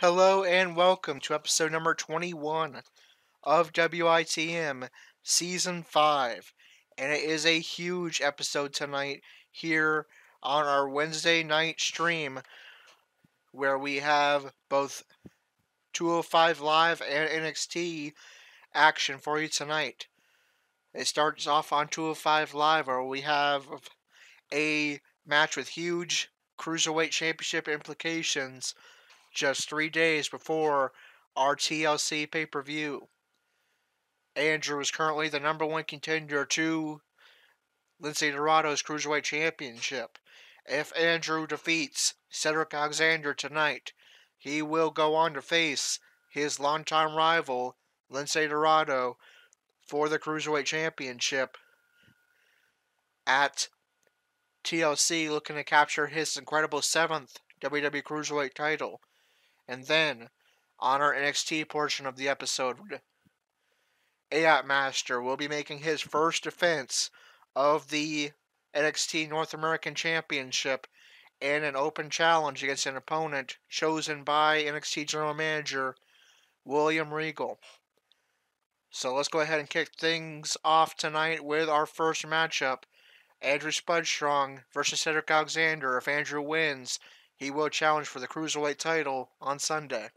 Hello and welcome to episode number 21 of WITM Season 5. And it is a huge episode tonight here on our Wednesday night stream where we have both 205 Live and NXT action for you tonight. It starts off on 205 Live where we have a match with huge Cruiserweight Championship implications just 3 days before our TLC pay-per-view. Andrew is currently the number one contender to Lindsay Dorado's Cruiserweight Championship. If Andrew defeats Cedric Alexander tonight, he will go on to face his longtime rival, Lindsay Dorado, for the Cruiserweight Championship at TLC, looking to capture his incredible 7th WWE Cruiserweight title. And then, on our NXT portion of the episode, Aiot Master will be making his first defense of the NXT North American Championship in an open challenge against an opponent chosen by NXT General Manager William Regal. So let's go ahead and kick things off tonight with our first matchup. Andrew Spudstrong versus Cedric Alexander. If Andrew wins, he will challenge for the Cruiserweight title on Sunday.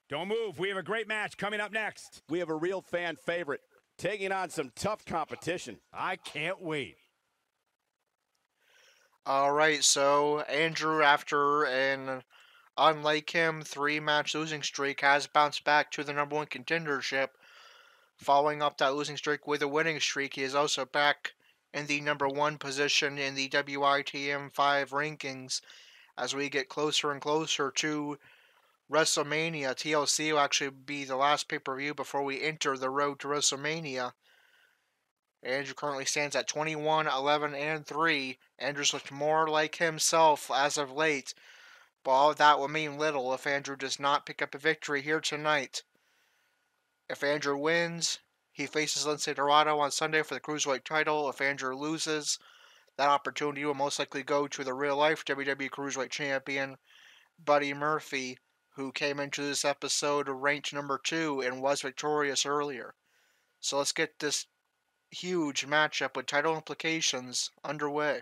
Don't move. We have a great match coming up next. We have a real fan favorite taking on some tough competition. I can't wait. Alright, so Andrew, after an unlike him 3-match losing streak, has bounced back to the number one contendership. Following up that losing streak with a winning streak, he is also back in the number one position in the WITM 5 rankings as we get closer and closer to WrestleMania. TLC will actually be the last pay-per-view before we enter the road to WrestleMania. Andrew currently stands at 21, 11, and 3. Andrew's looked more like himself as of late, but all of that will mean little if Andrew does not pick up a victory here tonight. If Andrew wins, he faces Lindsay Dorado on Sunday for the Cruiserweight title. If Andrew loses, that opportunity will most likely go to the real-life WWE Cruiserweight Champion, Buddy Murphy, who came into this episode ranked number 2 and was victorious earlier. So let's get this huge matchup with title implications underway.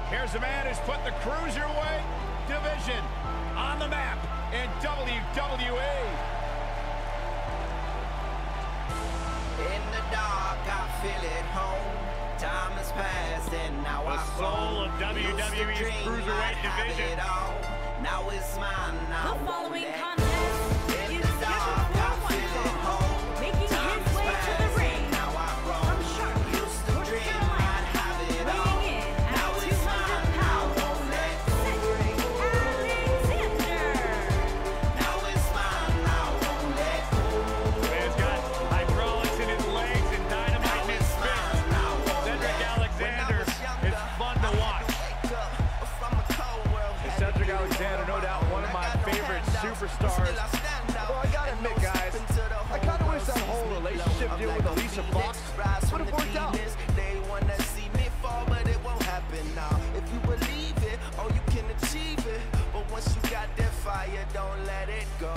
Here's a man who's put the Cruiserweight division on the map in WWE. In the dark, I feel at home. Time has passed and now The soul of WWE's Cruiserweight division. Now it's mine. Now the following contest is scheduled for one fall, making his way to the ring from Charlotte, North Carolina, weighing in at 200 pounds, Cedric Alexander. Now it's mine. Now won't let go. Man's got hydraulics in his legs and dynamite in his spit. Cedric Alexander is fun to watch. Cedric Alexander, no doubt one of my favorite superstars. Well, I gotta admit, guys, I kind of wish that whole relationship deal with Alicia Fox would have worked out. They wanna see me fall, but it won't happen now. If you believe it, oh, you can achieve it. But once you got that fire, don't let it go.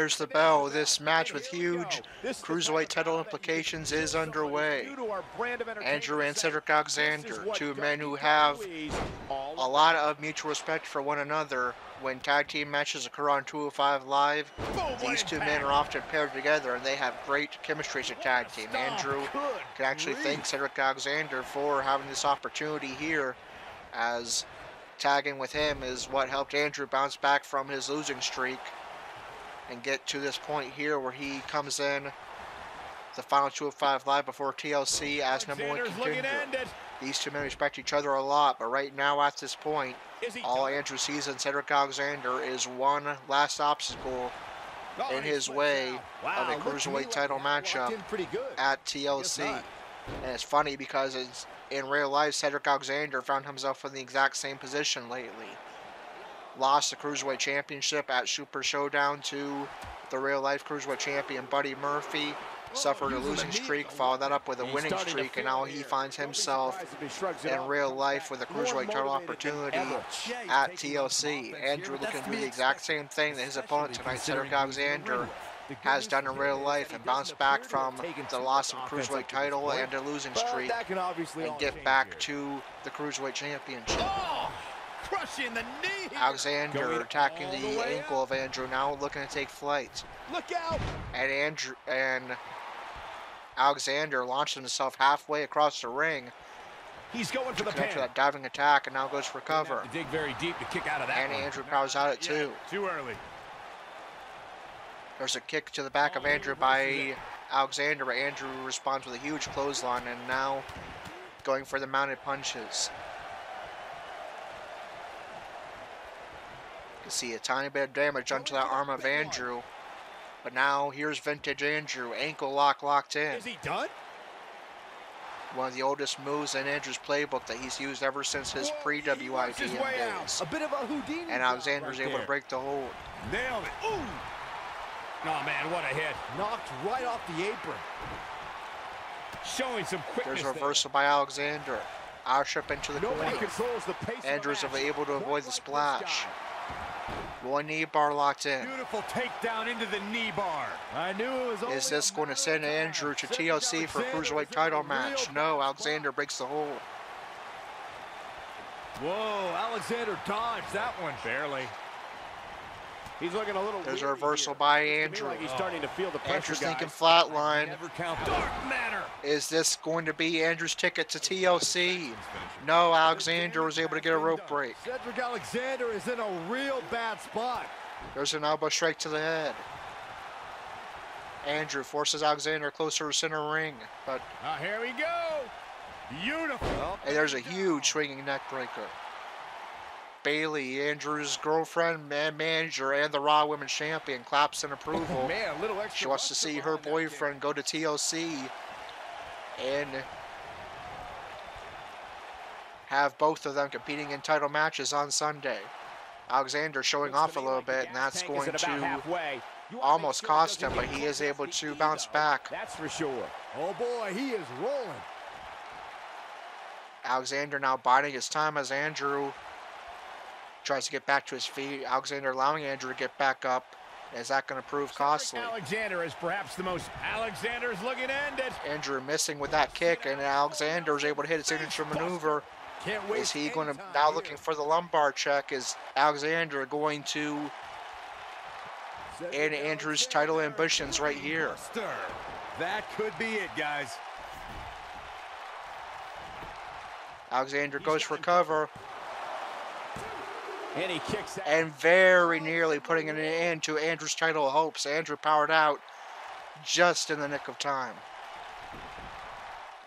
there's the bell. This match with huge Cruiserweight title implications is underway. Andrew and Cedric Alexander, two men who have a lot of mutual respect for one another. When tag team matches occur on 205 Live, these two men are often paired together and they have great chemistry as a tag team. Andrew can actually thank Cedric Alexander for having this opportunity here, as tagging with him is what helped Andrew bounce back from his losing streak and get to this point here where he comes in the final 205 Live before TLC as #1 contender. These two men respect each other a lot, but right now at this point, all Andrew sees in Cedric Alexander is one last obstacle in his way of a Cruiserweight title matchup at TLC. And it's funny because in real life, Cedric Alexander found himself in the exact same position lately. Lost the Cruiserweight Championship at Super Showdown to the real life Cruiserweight champion Buddy Murphy. Suffered a losing streak, followed that up with a winning streak, and now he finds himself in real life with a Cruiserweight title opportunity at TLC. Andrew looking to do the exact same thing that his opponent tonight, Cedric Alexander, has done in real life and bounced back from the loss of a Cruiserweight title and a losing streak and get back to the Cruiserweight Championship. Crushing the knee. Alexander attacking the ankle of Andrew, now looking to take flight. Look out! And Alexander launched himself halfway across the ring. He's going for the Connected pin. that diving attack and now goes for cover. Dig very deep to kick out of that. And one. Andrew powers out at 2. Too early. There's a kick to the back of Andrew by Alexander, but Andrew responds with a huge clothesline and now going for the mounted punches. You can see a tiny bit of damage onto that arm of Andrew. But now here's vintage Andrew, ankle lock locked in. Is he done? One of the oldest moves in Andrew's playbook that he's used ever since his pre-WITM days. A bit of a Houdini. And Alexander's able to break the hold. Nailed it. Ooh. Oh man, what a hit. Knocked right off the apron. Showing some quickness. There's a reversal by Alexander. Roush into the Nobody corner. controls the pace. Andrew's able to avoid the splash. One knee bar locked in. Beautiful takedown into the knee bar. I knew it was. Is this going to send Andrew to TLC for a Cruiserweight title match? No, Alexander breaks the hold. Whoa, Alexander dodged that one barely. He's looking a little. There's a reversal by Andrew. Like he's starting to feel the pressure. Andrew's thinking flatline. Never count. Dark matter. Is this going to be Andrew's ticket to TLC? No, Alexander was able to get a rope break. Cedric Alexander is in a real bad spot. There's an elbow straight to the head. Andrew forces Alexander closer to center ring, but Here we go. Beautiful. and there's a huge swinging neck breaker. Bailey, Andrew's girlfriend and manager and the Raw Women's Champion, claps in approval. Man, a little extra. She wants to see her boyfriend go to TLC and have both of them competing in title matches on Sunday. Alexander showing off a little bit, and that's going to almost cost him, but he is able to bounce back. That's for sure. Oh boy, he is rolling. Alexander now biding his time as Andrew tries to get back to his feet. Alexander allowing Andrew to get back up. Is that going to prove costly? Alexander is perhaps the most. Alexander's looking to end it. Andrew missing with that kick, and Alexander is able to hit a signature maneuver. Can't wait. Is he going to, now looking for the lumbar check, is Alexander going to end Andrew's title ambitions right here? That could be it, guys. Alexander goes for cover. And he kicks out. And very nearly putting an end to Andrew's title hopes. Andrew powered out just in the nick of time.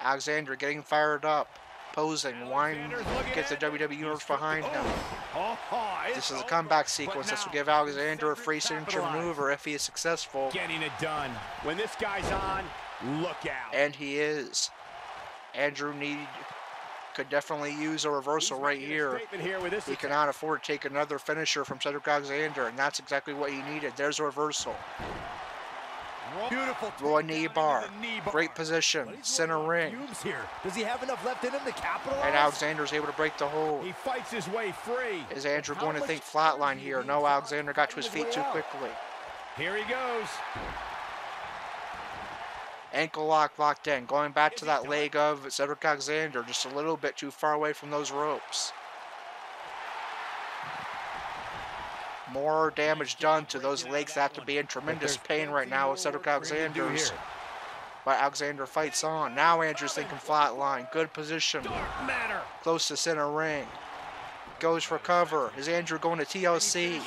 Alexander getting fired up, posing, wanting to get the WWE Universe behind him. This is a comeback sequence. This will give Alexander a free signature maneuver if he is successful. Getting it done. When this guy's on, look out. And he is. Andrew could definitely use a reversal right here. He cannot afford to take another finisher from Cedric Alexander, and that's exactly what he needed. There's a reversal. Beautiful. Roy knee bar. Great position. Center ring. Does he have enough left in him to capitalize? And Alexander's able to break the hold. He fights his way free. Is Andrew going to think flatline here? No, Alexander got to his feet too quickly. Here he goes. Ankle lock locked in. Going back to that leg of Cedric Alexander, just a little bit too far away from those ropes. More damage done to those legs that have to be in tremendous pain right now with Cedric Alexander's. But Alexander fights on. Now Andrew's thinking flatline. Good position. Close to center ring. Goes for cover. Is Andrew going to TLC?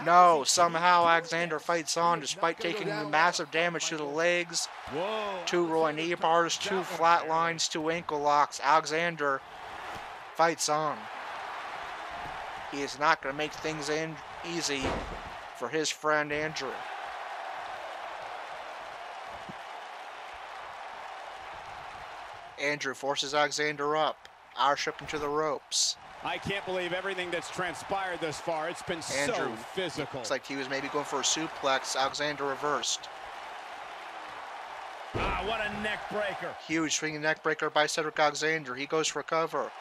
No. Somehow Alexander fights on despite taking massive damage to the legs. 2 rolling knee bars, 2 flat lines, 2 ankle locks. Alexander fights on. He is not going to make things easy for his friend Andrew. Andrew forces Alexander up. Irish him to the ropes. I can't believe everything that's transpired thus far. It's been Andrew so physical. Looks like he was maybe going for a suplex. Alexander reversed. Ah, what a neck breaker. Huge swinging neck breaker by Cedric Alexander. He goes for cover.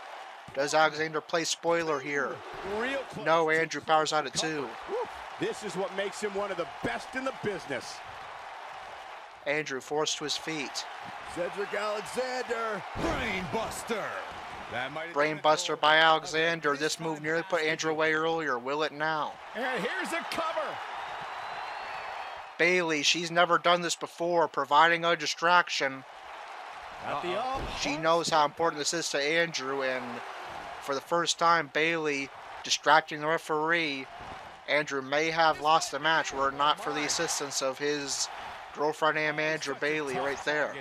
Does Alexander play spoiler here? Real close. No, Andrew powers out at 2. This is what makes him one of the best in the business. Andrew forced to his feet. Cedric Alexander. Brainbuster. Brainbuster by Alexander. This move nearly put Andrew away earlier. Will it now? And here's a cover. Bayley, she's never done this before, providing a distraction. At the up. She knows how important this is to Andrew, and for the first time, Bayley distracting the referee. Andrew may have lost the match were it not for the assistance of his girlfriend and manager, Bayley, right there.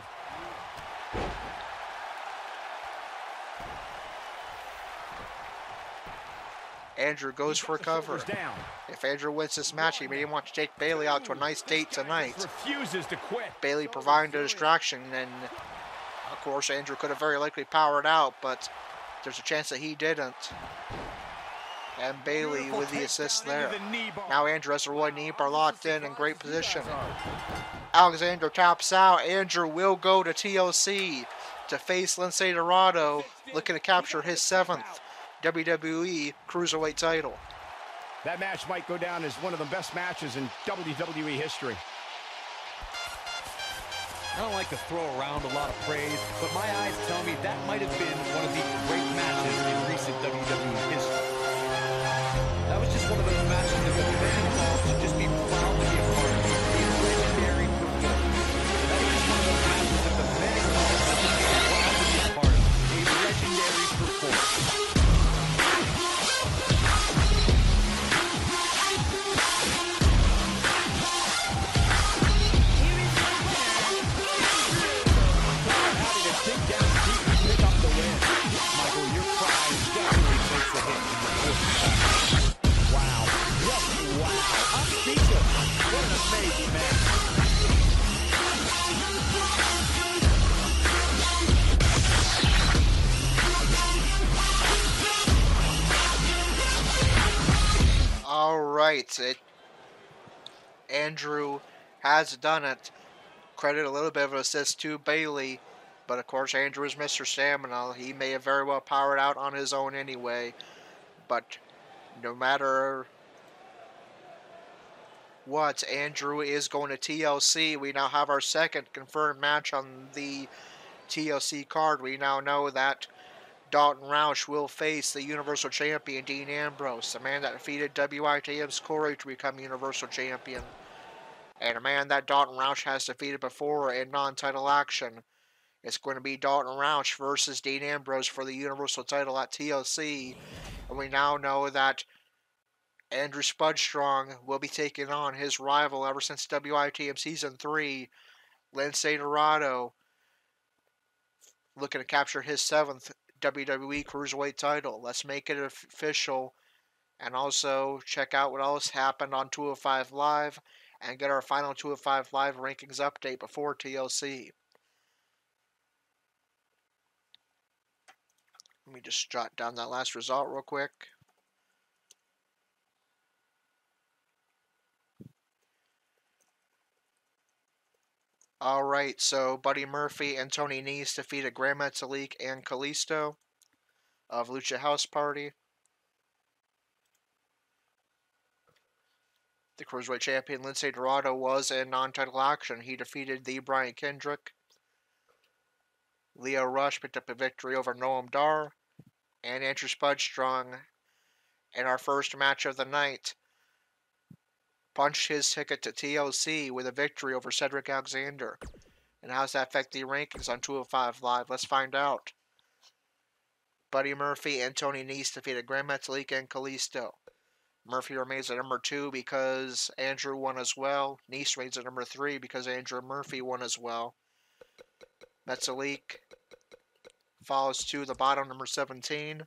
Andrew goes for cover. If Andrew wins this match, he may want to take Bayley out to a nice date tonight. Refuses to quit. Bayley providing the distraction, and of course Andrew could have very likely powered out, but there's a chance that he didn't. And Bayley with the assist there. Now Andrew has the rolling knee bar locked in great position. Alexander taps out. Andrew will go to TLC to face Lince Dorado, looking to capture his 7th WWE Cruiserweight title. That match might go down as one of the best matches in WWE history. I don't like to throw around a lot of praise, but my eyes tell me that might have been one of the great matches in recent WWE history. That was just one of those matches that the fan involved should just be proud to be a part of. A legendary performance. That was just one of those matches that the fan involved should just be proud to be a part of. A legendary performance. Alright, Andrew has done it. Credit a little bit of an assist to Bayley, but of course Andrew is Mr. Stamina. He may have very well powered out on his own anyway, but no matter what, Andrew is going to TLC. We now have our 2nd confirmed match on the TLC card. We now know that Dalton Roush will face the Universal Champion Dean Ambrose, the man that defeated WITM's Corey to become Universal Champion, and a man that Dalton Roush has defeated before in non-title action. It's going to be Dalton Roush versus Dean Ambrose for the Universal title at TLC, and we now know that Andrew Spudstrong will be taking on his rival ever since WITM Season 3, Lince Dorado, looking to capture his 7th WWE Cruiserweight title. Let's make it official, and also check out what else happened on 205 Live and get our final 205 Live rankings update before TLC. Let me just jot down that last result real quick. Alright, so Buddy Murphy and Tony Nese defeated Grand Metalik and Kalisto of Lucha House Party. The Cruiserweight Champion Lince Dorado was in non-title action. He defeated the Brian Kendrick. Lio Rush picked up a victory over Noam Dar. And Andrew Spudstrong, in our first match of the night, punched his ticket to TLC with a victory over Cedric Alexander. And how does that affect the rankings on 205 Live? Let's find out. Buddy Murphy and Tony Nese defeated Grand Metalik and Kalisto. Murphy remains at number 2 because Andrew won as well. Nese remains at number 3 because Andrew and Murphy won as well. Metalik falls to the bottom, number 17.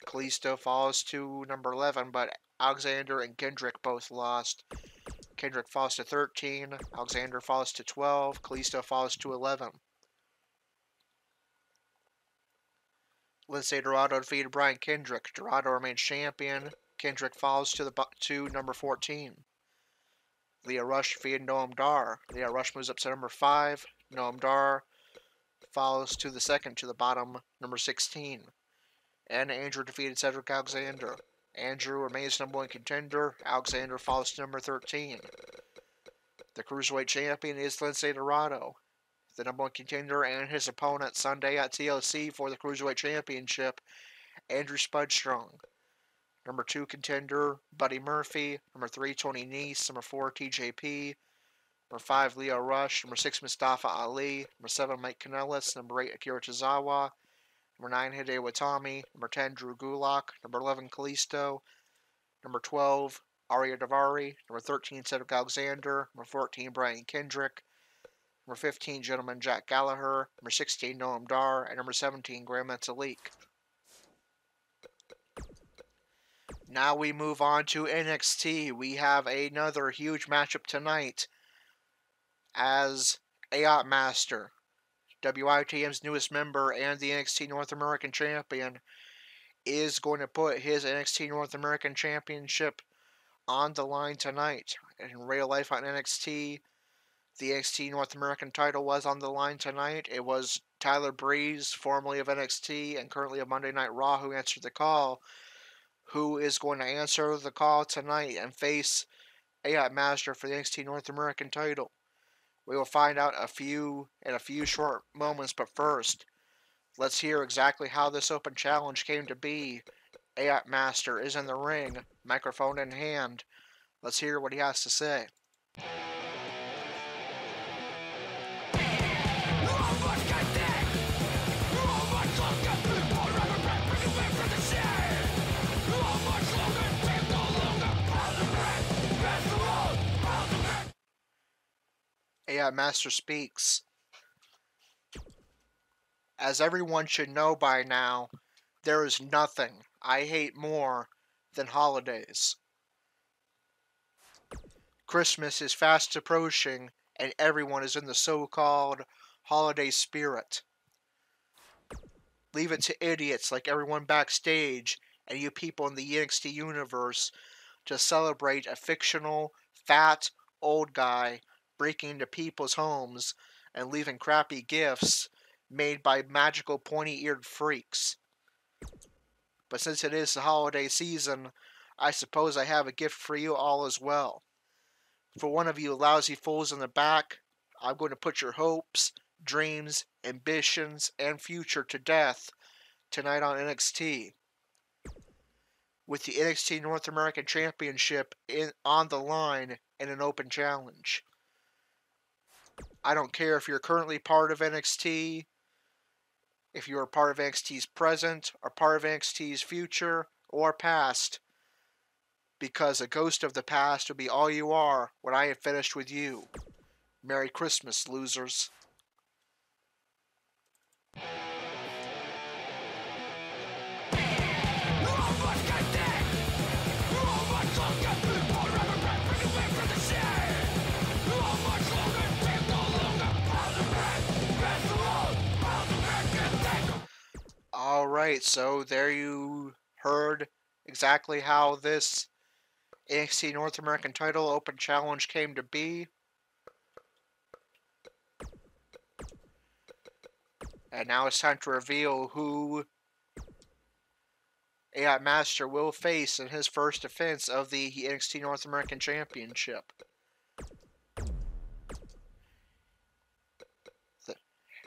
Kalisto falls to number 11, but Alexander and Kendrick both lost. Kendrick falls to 13, Alexander falls to 12, Kalisto falls to 11. Lince Dorado defeated Brian Kendrick. Dorado remains champion. Kendrick falls to number 14. Lio Rush defeated Noam Dar. Lio Rush moves up to number 5. Noam Dar falls to the second, to the bottom, number 16. And Andrew defeated Cedric Alexander. Andrew remains number 1 contender. Alexander falls to number 13. The Cruiserweight Champion is Lince Dorado, the number 1 contender, and his opponent Sunday at TLC for the Cruiserweight Championship, Andrew Spudstrong. Number 2 contender, Buddy Murphy. Number 3, Tony Nese. Number 4, TJP. Number 5, Lio Rush. Number 6, Mustafa Ali. Number 7, Mike Kanellis. Number 8, Akira Tozawa. Number 9, Hideo Itami. Number 10, Drew Gulak. Number 11, Kalisto. Number 12, Arya Davari. Number 13, Cedric Alexander. Number 14, Brian Kendrick. Number 15, Gentleman Jack Gallagher. Number 16, Noam Dar. And number 17, Grand Metalik. Now we move on to NXT. We have another huge matchup tonight as Aiot Master, WITM's newest member and the NXT North American Champion, is going to put his NXT North American Championship on the line tonight. In real life on NXT, the NXT North American title was on the line tonight. It was Tyler Breeze, formerly of NXT and currently of Monday Night Raw, who answered the call, who is going to answer the call tonight and face Aiot Master for the NXT North American title. We will find out in a few short moments, but first, let's hear exactly how this open challenge came to be. Aiot Master is in the ring, microphone in hand. Let's hear what he has to say. Aiot Master speaks. As everyone should know by now, there is nothing I hate more than holidays. Christmas is fast approaching, and everyone is in the so-called holiday spirit. Leave it to idiots like everyone backstage and you people in the NXT universe to celebrate a fictional, fat, old guy breaking into people's homes and leaving crappy gifts made by magical pointy-eared freaks. But since it is the holiday season, I suppose I have a gift for you all as well. For one of you lousy fools in the back, I'm going to put your hopes, dreams, ambitions, and future to death tonight on NXT. With the NXT North American Championship on the line in an open challenge. I don't care if you're currently part of NXT, if you are part of NXT's present, or part of NXT's future, or past, because a ghost of the past will be all you are when I have finished with you. Merry Christmas, losers. Alright, so there you heard exactly how this NXT North American title open challenge came to be. And now it's time to reveal who Aiot Master will face in his first defense of the NXT North American Championship.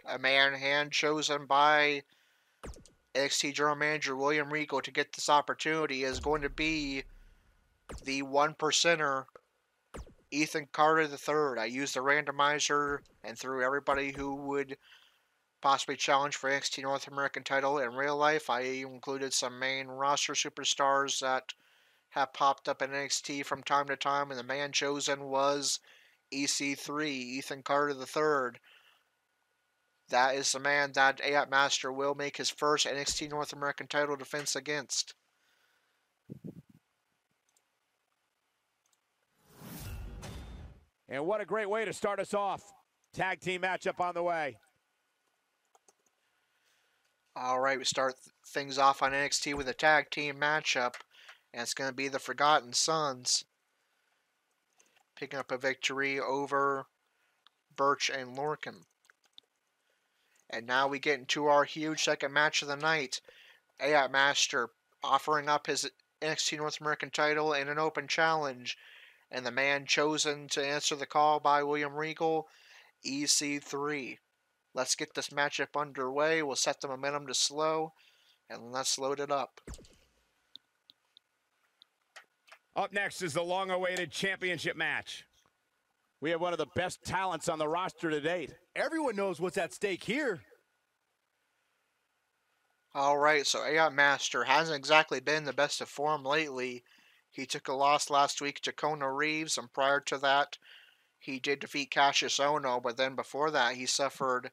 A man hand chosen by NXT General Manager William Regal to get this opportunity is going to be the 1%er, Ethan Carter III. I used the randomizer and threw everybody who would possibly challenge for NXT North American title. In real life, I included some main roster superstars that have popped up in NXT from time to time, and the man chosen was EC3, Ethan Carter III. That is the man that Aiot Master will make his first NXT North American title defense against. And what a great way to start us off. Tag team matchup on the way. Alright, we start things off on NXT with a tag team matchup, and it's going to be the Forgotten Sons picking up a victory over Birch and Lorcan. And now we get into our huge second match of the night. Aiot Master offering up his NXT North American title in an open challenge. And the man chosen to answer the call by William Regal, EC3. Let's get this matchup underway. We'll set the momentum to slow, and let's load it up. Up next is the long-awaited championship match. We have one of the best talents on the roster to date. Everyone knows what's at stake here. Alright, so Aiot Master hasn't exactly been the best of form lately. He took a loss last week to Kona Reeves, and prior to that, he did defeat Cassius Ohno, but then before that, he suffered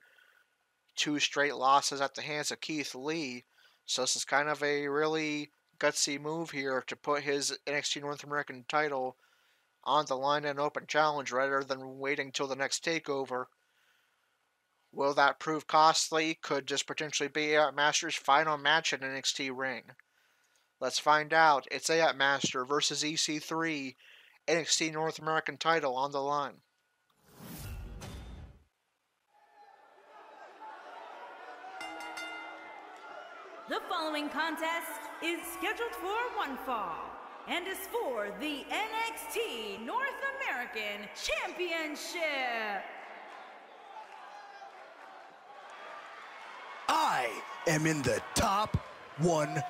2 straight losses at the hands of Keith Lee. So this is kind of a really gutsy move here to put his NXT North American title on the line in an open challenge rather than waiting till the next takeover. Will that prove costly? Could this potentially be Aiot Master's final match in NXT ring? Let's find out. It's Aiot Master versus EC3, NXT North American title on the line. The following contest is scheduled for one fall and is for the NXT North American Championship. I am in the top 1%.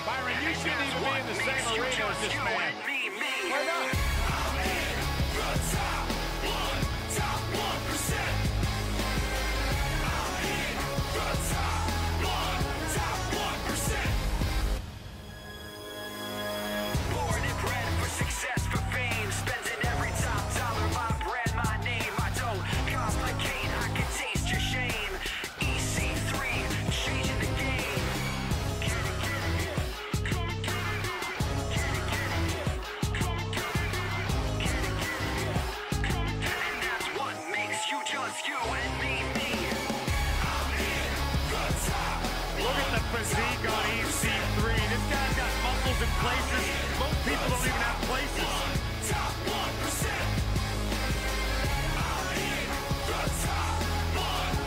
Byron, you shouldn't even be in the same arena as this man. Why not? Physique on EC3. This guy's got muscles in places most people don't even have places. Top 1%. I'm in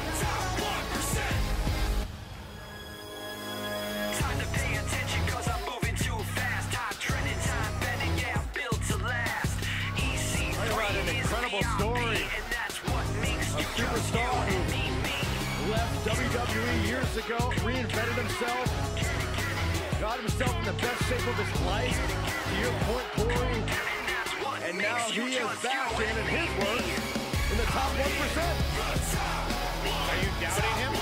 the top 1%. Time to pay attention cause I'm moving too fast. Time trending, time bending, yeah, I'm built to last. EC3 an incredible story. And that's what makes you superstar who left WWE years ago, reinvented himself, got himself in the best shape of his life, to your point, Corey, and now he is back and in his work in the top 1%. Are you doubting him?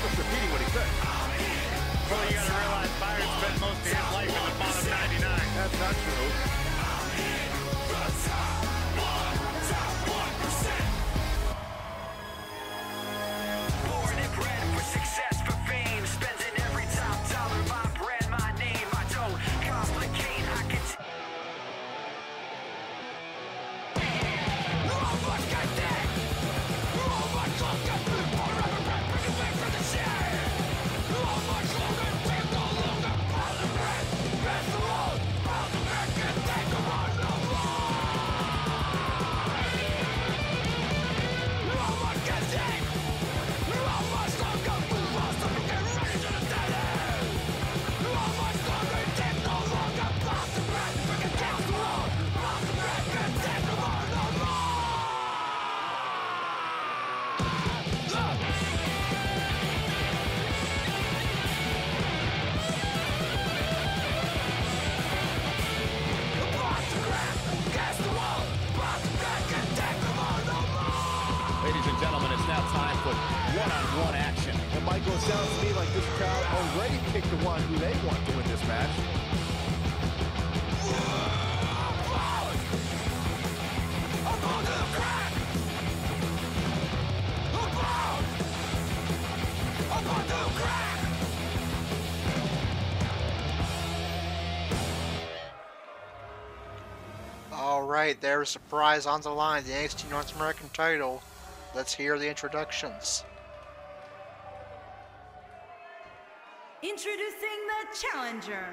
Just repeating what he said. Well, you gotta realize Byron spent most of his life in the bottom 99. That's not true. Blackfoot one-on-one action. And Michael, it sounds to me like this crowd already picked the one who they want to win this match. Alright, there's a prize on the line, the NXT North American title. Let's hear the introductions. Introducing the challenger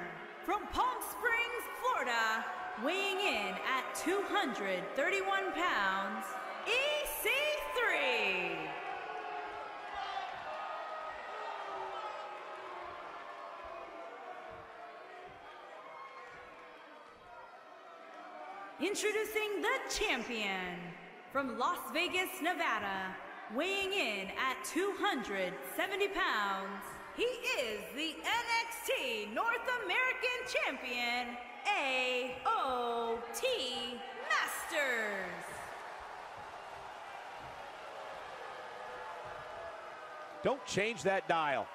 from Palm Springs, Florida, weighing in at 231 pounds, EC3. Introducing the champion from Las Vegas, Nevada, weighing in at 270 pounds, he is the NXT North American Champion, Aiot Masters. Don't change that dial.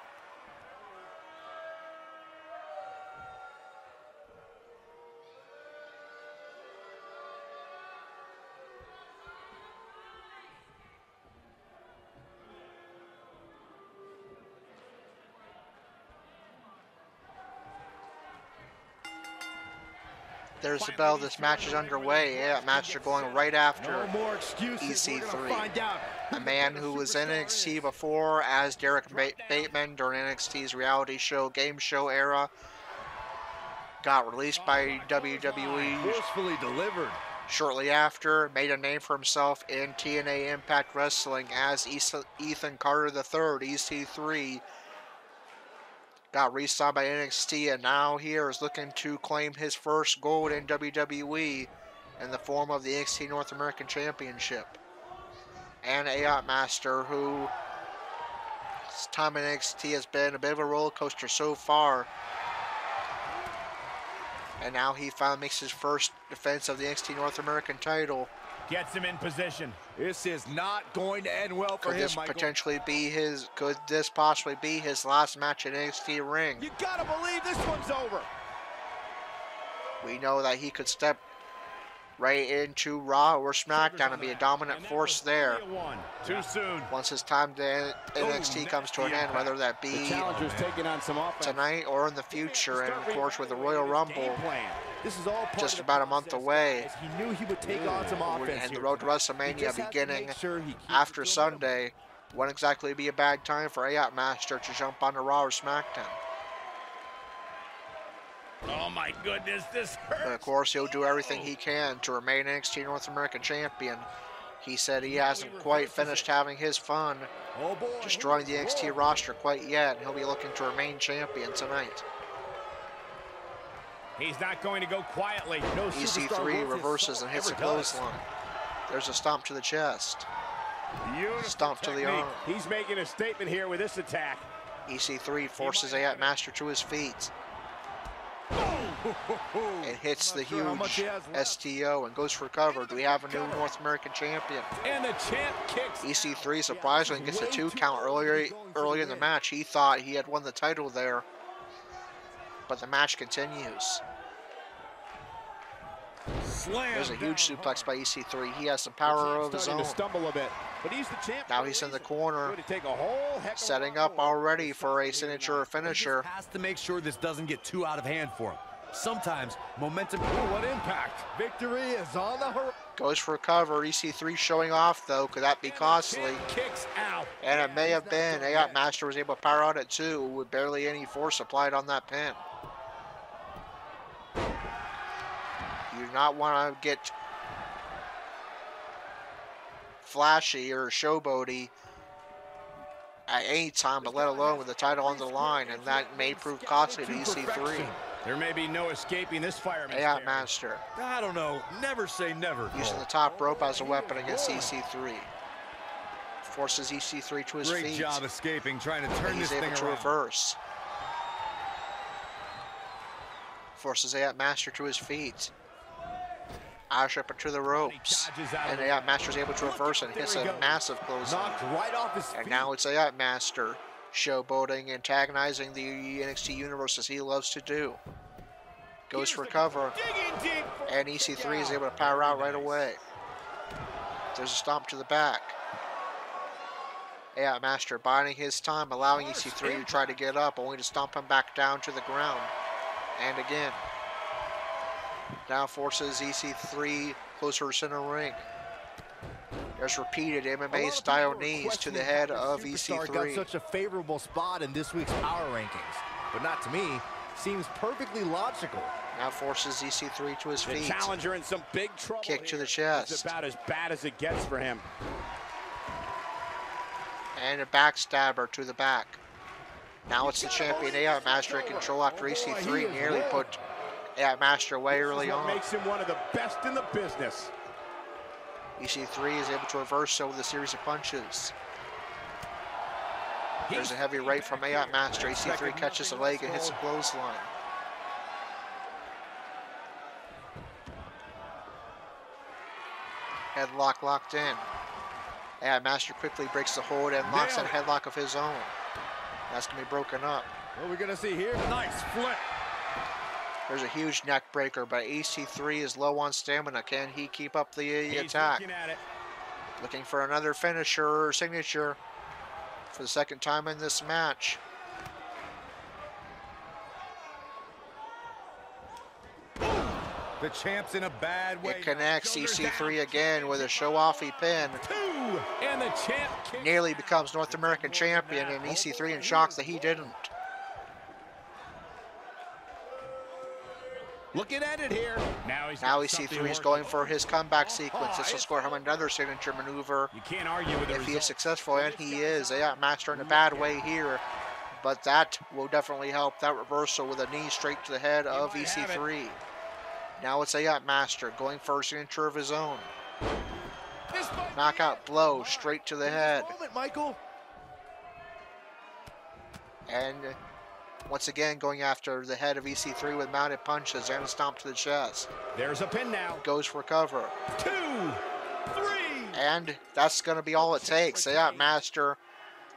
There's the bell. This match is underway. Yeah, Master going right after No more excuses. We're gonna EC3. find out. A man who was in NXT before as Derek Bateman during NXT's reality show, game show era. Got released by WWE Forcefully delivered. shortly after. Made a name for himself in TNA Impact Wrestling as Ethan Carter III, EC3. Got re-signed by NXT and now here is looking to claim his first gold in WWE in the form of the NXT North American Championship. And Aiot Master, who his time in NXT has been a bit of a roller coaster so far. And now he finally makes his first defense of the NXT North American title. Gets him in position. This is not going to end well for Could him, this Michael. potentially be his? Could this possibly be his last match in NXT ring? You gotta believe this one's over. We know that he could step right into Raw or SmackDown and be a dominant force there. Too soon. Once his time to NXT comes to an end, whether that The be challenger's taking on some offense. tonight or in the future, and of course with the Royal Rumble Game plan. This is all part just of the about a month process, away, guys. He knew he would take on some offense and the here road to tonight. He WrestleMania just has to beginning make sure he keeps after his momentum. Sunday, wouldn't exactly be a bad time for Aiot Master to jump onto Raw or SmackDown. Oh my goodness, this hurts. But of course, he'll do everything he can to remain NXT North American Champion. He said he hasn't quite finished having his fun Oh boy. destroying the NXT roster quite yet, and he'll be looking to remain champion tonight. He's not going to go quietly. No superstar EC3 worth his reverses salt and hits a ever does. clothesline. There's a stomp to the chest. Beautiful Stomp to the technique. arm. He's making a statement here with this attack. EC3 forces Aiot Master to his feet. It hits the sure how much he huge has left. STO and goes for cover. Do we have a new North American champion? And the champ kicks. EC3 surprisingly gets a 2 count early in the match. He thought he had won the title there, but the match continues. Slam. There's a huge suplex by EC3. He has some power of his Starting own. to stumble a bit, but he's the champ. Now he's in the corner, Going to take a whole heck of a setting lot up more. already for a signature finisher. Has to make sure this doesn't get too out of hand for him. Sometimes momentum. What impact. Victory is on the horizon. Goes for cover. EC3 showing off though. Could that be costly? Kicks out. And it may have been. Aiot Master was able to power out at 2 with barely any force applied on that pin. You do not want to get flashy or showboaty at any time, but let alone with the title on the line, and that may prove costly to EC3. There may be no escaping this fireman. Aiot Master I don't know. Never say never. using the top rope as a weapon against EC3. Forces EC3 to his Great feet. job escaping, trying to But turn he's this able thing to around. reverse. Forces Aiot Master to his feet. Roush up to the ropes. And Aiot Master's able to reverse and hits a massive clothesline. Knocked right off his feet. And now it's Aiot Master showboating, antagonizing the NXT Universe as he loves to do. Goes for cover. And EC3 is able to power out right away. There's a stomp to the back. Aiot Master biding his time, allowing EC3 to try to get up, only to stomp him back down to the ground. And again. Now forces EC3 closer to center ring. There's repeated MMA-style knees to the head of EC3. Got such a favorable spot in this week's power rankings, but not to me. Seems perfectly logical. Now forces EC3 to his feet. The challenger in some big trouble. Kick to the here. chest. It's about as bad as it gets for him. And a backstabber to the back. Now it's the champion Aiot Master in control after EC3 nearly put Aiot Master away early on. Makes him one of the best in the business. EC3 is able to reverse with a series of punches. There's a heavy right from Aiot Master. EC3 catches a leg and hits a clothesline. Headlock locked in. Aiot Master quickly breaks the hold and locks in a headlock of his own. That's going to be broken up. What are we going to see here? Nice flip. There's a huge neck breaker, but EC3 is low on stamina. Can he keep up the attack? Looking for another finisher or signature for the second time in this match. The champ's in a bad way. It connects EC3 again with a show-offy pin. And the champ Nearly becomes North American champion, and EC3 in shock that he didn't. looking at it here. Now EC3 is going for his comeback sequence. This will score him another signature maneuver. You can't argue with if he is successful, and he is. Aiot Master in a bad way here, but that will definitely help. That reversal with a knee straight to the head of EC3. Now it's Aiot Master going for a signature of his own. Knockout blow straight to the head. Michael. And once again going after the head of EC3 with mounted punches and a stomp to the chest. There's a pin now. Goes for cover. 2, 3. And that's going to be all it takes. Aiot Master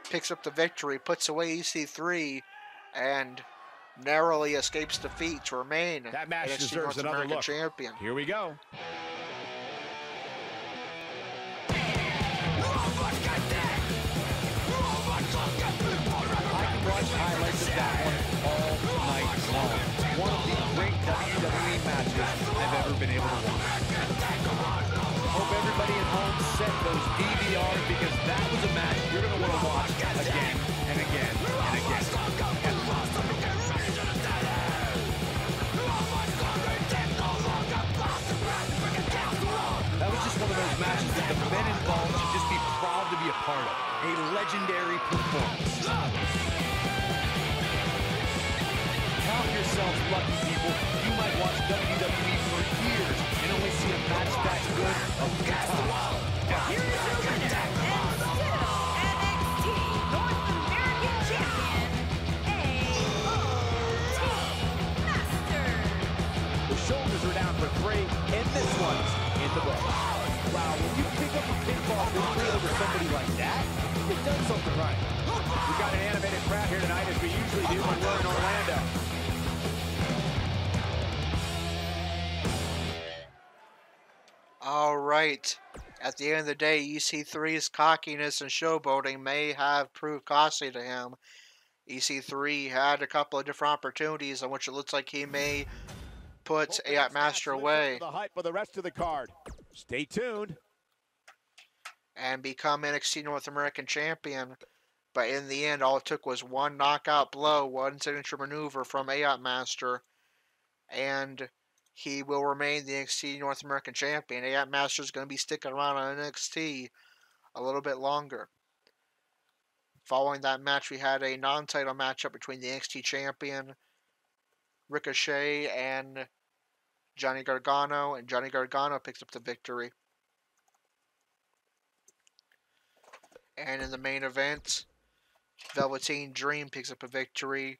picks up the victory, puts away EC3, and narrowly escapes defeat to remain that match NXT deserves North another American look. champion. Here we go. Highlights of that one all night long. One of the great WWE matches I've ever been able to watch. Hope everybody at home set those DVRs because that was a match you're going to want to watch again and again and again. That was just one of those matches that the men involved should just be proud to be a part of. A legendary performance. Count yourselves lucky, people. You might watch WWE for years and only see a match that's good a few times. Here is your winner, and still NXT North American Champion, Aiot Master. The shoulders are down for 3, and this one's in the book. Wow, when you pick up a pinfall victory over somebody like that, you've done something right. We've got an animated crowd here tonight, as we usually do when we're in Orlando. All right. At the end of the day, EC3's cockiness and showboating may have proved costly to him. EC3 had a couple of different opportunities on which it looks like he may put Aiot Master away The hype for the rest of the card. Stay tuned. and become NXT North American champion. But in the end, all it took was one knockout blow, one signature maneuver from Aiot Master, and he will remain the NXT North American champion. Aiot Master is going to be sticking around on NXT a little bit longer. Following that match, we had a non-title matchup between the NXT champion Ricochet and Johnny Gargano, and Johnny Gargano picks up the victory. And in the main event, Velveteen Dream picks up a victory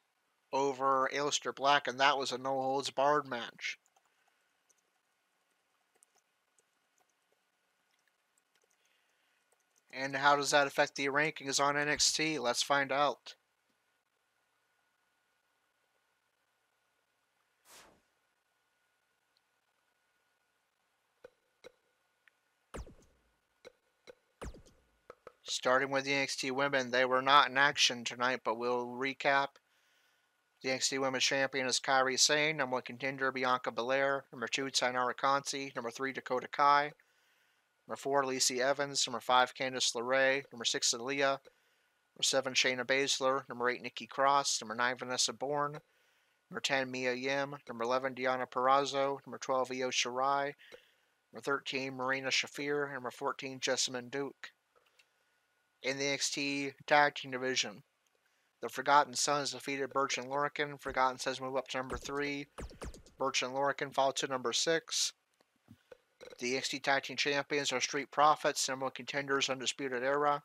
over Aleister Black, and that was a no-holds-barred match. And how does that affect the rankings on NXT? Let's find out. Starting with the NXT women, they were not in action tonight, but we'll recap. The NXT Women's Champion is Kairi Sane. Number 1 contender, Bianca Belair. Number 2, Tainara Conti. Number 3, Dakota Kai. Number 4, Lacey Evans. Number 5, Candice LeRae. Number 6, Aaliyah. Number 7, Shayna Baszler. Number 8, Nikki Cross. Number 9, Vanessa Bourne. Number 10, Mia Yim. Number 11, Deonna Purrazzo. Number 12, Io Shirai. Number 13, Marina Shafir. Number 14, Jessamine Duke. In the NXT Tag Team Division, the Forgotten Sons defeated Birch and Lorcan. Forgotten Sons move up to number 3. Birch and Lorcan fall to number 6. The NXT Tag Team Champions are Street Profits. Number 1 contenders, Undisputed Era.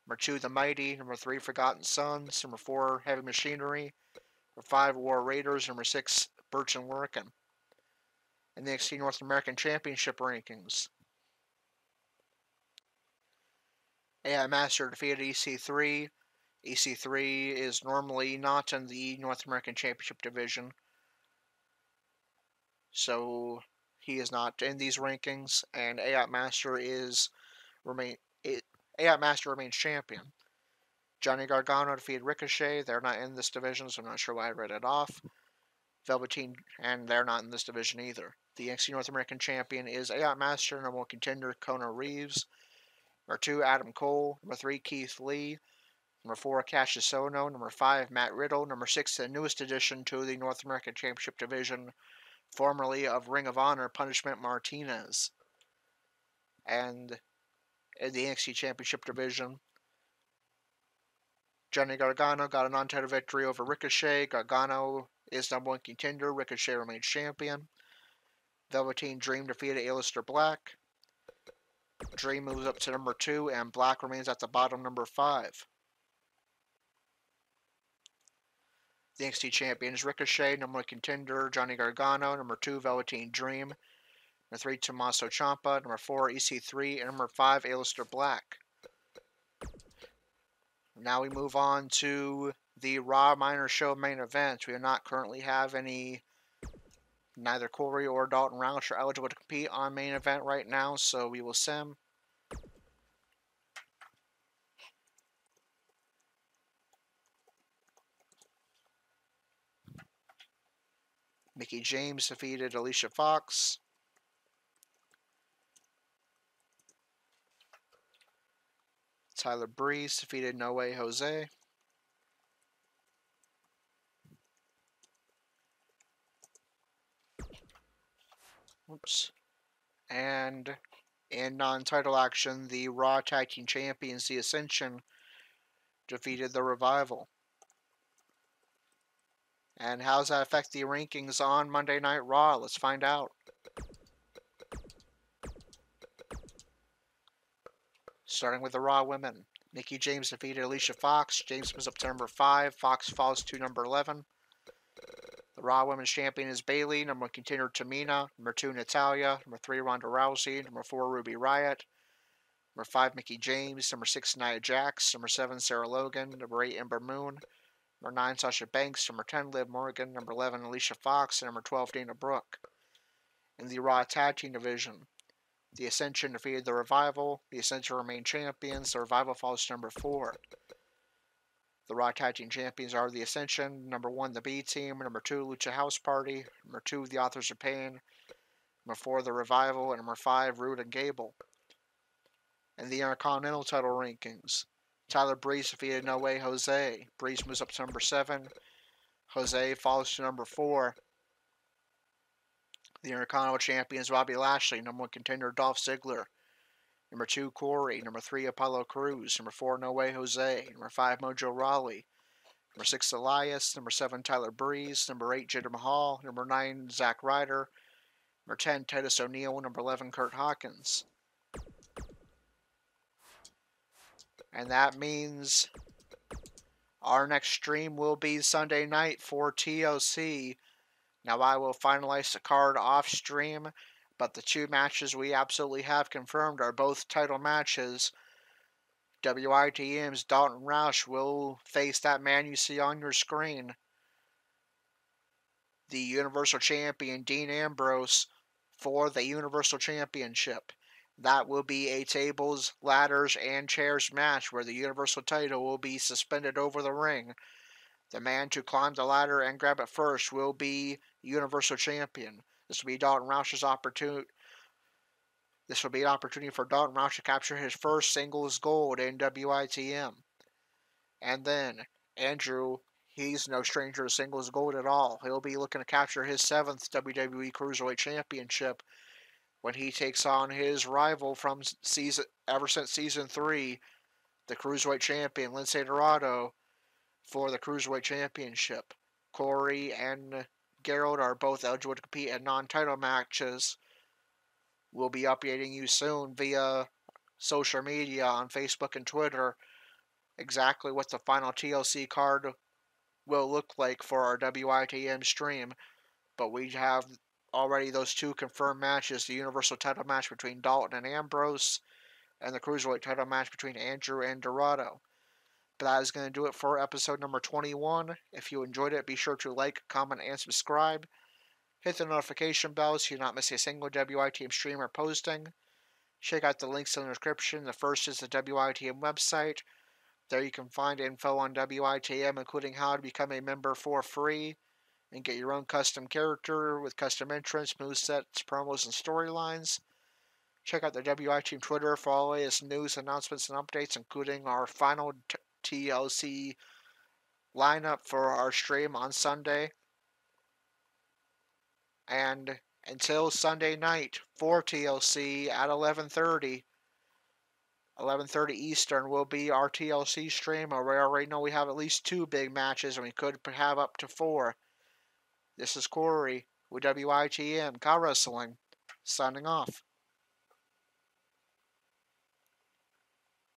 Number 2, The Mighty. Number 3, Forgotten Sons. Number 4, Heavy Machinery. Number 5, War Raiders. Number 6, Birch and Lorcan. In the NXT North American Championship rankings, AI Master defeated EC3. EC3 is normally not in the North American Championship division, so he is not in these rankings, and AI Master remains champion. Johnny Gargano defeated Ricochet. They're not in this division, so I'm not sure why I read it off. Velveteen, and they're not in this division either. The NXT North American Champion is AI Master. Number 1 contender, Kona Reeves. Number 2, Adam Cole. Number 3, Keith Lee. Number 4, Cassius Ohno. Number 5, Matt Riddle. Number 6, the newest addition to the North American Championship division, formerly of Ring of Honor, Punishment Martinez. And in the NXT Championship division, Johnny Gargano got a non-title victory over Ricochet. Gargano is number 1 contender. Ricochet remains champion. Velveteen Dream defeated Aleister Black. Dream moves up to number 2, and Black remains at the bottom, number 5. The NXT Champion is Ricochet. Number 1 contender, Johnny Gargano. Number 2, Velveteen Dream. Number 3, Tommaso Ciampa. Number 4, EC3. And number 5, Aleister Black. Now we move on to the Raw Minor Show main event. We do not currently have neither Corey or Dalton Roush are eligible to compete on main event right now, so we will sim. Mickie James defeated Alicia Fox. Tyler Breeze defeated No Way Jose. Oops. And in non-title action, the Raw Tag Team Champions, The Ascension, defeated The Revival. And how does that affect the rankings on Monday Night Raw? Let's find out. Starting with the Raw women. Mickie James defeated Alicia Fox. James moves up to number 5. Fox falls to number 11. The Raw Women's Champion is Bayley. Number 1 contender, Tamina. Number 2, Natalya. Number 3, Ronda Rousey. Number 4, Ruby Riott. Number 5, Mickie James. Number 6, Nia Jax. Number 7, Sarah Logan. Number 8, Ember Moon. Number 9, Sasha Banks. Number 10, Liv Morgan. Number 11, Alicia Fox. And number 12, Dana Brooke. In the Raw Tag Team Division, The Ascension defeated The Revival. The Ascension remain champions. The Revival falls to number 4. The Raw Tag Team Champions are The Ascension. Number 1, the B Team. Number 2, Lucha House Party. Number 2, The Authors of Pain. Number 4, The Revival. And number 5, Rude and Gable. In the Intercontinental title rankings, Tyler Breeze defeated No Way Jose. Breeze moves up to number 7. Jose falls to number 4. The Intercontinental Champions, Bobby Lashley. Number 1 contender, Dolph Ziggler. Number 2, Corey. Number 3, Apollo Crews. Number 4, No Way Jose. Number 5, Mojo Rawley. Number 6, Elias. Number 7, Tyler Breeze. Number 8, Jinder Mahal. Number 9, Zack Ryder. Number 10, Titus O'Neil. Number 11, Kurt Hawkins. And that means our next stream will be Sunday night for TLC. Now I will finalize the card off stream, but the 2 matches we absolutely have confirmed are both title matches. WITM's Dalton Roush will face that man you see on your screen, the Universal Champion Dean Ambrose, for the Universal Championship. That will be a tables, ladders, and chairs match where the Universal title will be suspended over the ring. The man to climb the ladder and grab it first will be Universal Champion. This will be Dalton Roush's opportunity. This will be an opportunity for Dalton Roush to capture his first singles gold in WITM. And then Andrew, he's no stranger to singles gold at all. He'll be looking to capture his 7th WWE Cruiserweight Championship when he takes on his rival from ever since season 3, the Cruiserweight Champion Lince Dorado, for the Cruiserweight Championship. Corey and Gerald are both eligible to compete in non-title matches. We'll be updating you soon via social media on Facebook and Twitter exactly what the final TLC card will look like for our WITM stream. But we have already those 2 confirmed matches, the Universal title match between Dalton and Ambrose, and the Cruiserweight title match between Andrew and Dorado. But that is going to do it for episode number 21. If you enjoyed it, be sure to like, comment, and subscribe. Hit the notification bell so you not miss a single WITM stream or posting. Check out the links in the description. The first is the WITM website. There you can find info on WITM, including how to become a member for free and get your own custom character with custom entrance, movesets, promos, and storylines. Check out the WITM Twitter for all the latest news, announcements, and updates, including our final TLC lineup for our stream on Sunday. And until Sunday night for TLC at 11:30 Eastern will be our TLC stream. We already know we have at least 2 big matches, and we could have up to 4. This is Corey with WITM Cow Wrestling, signing off.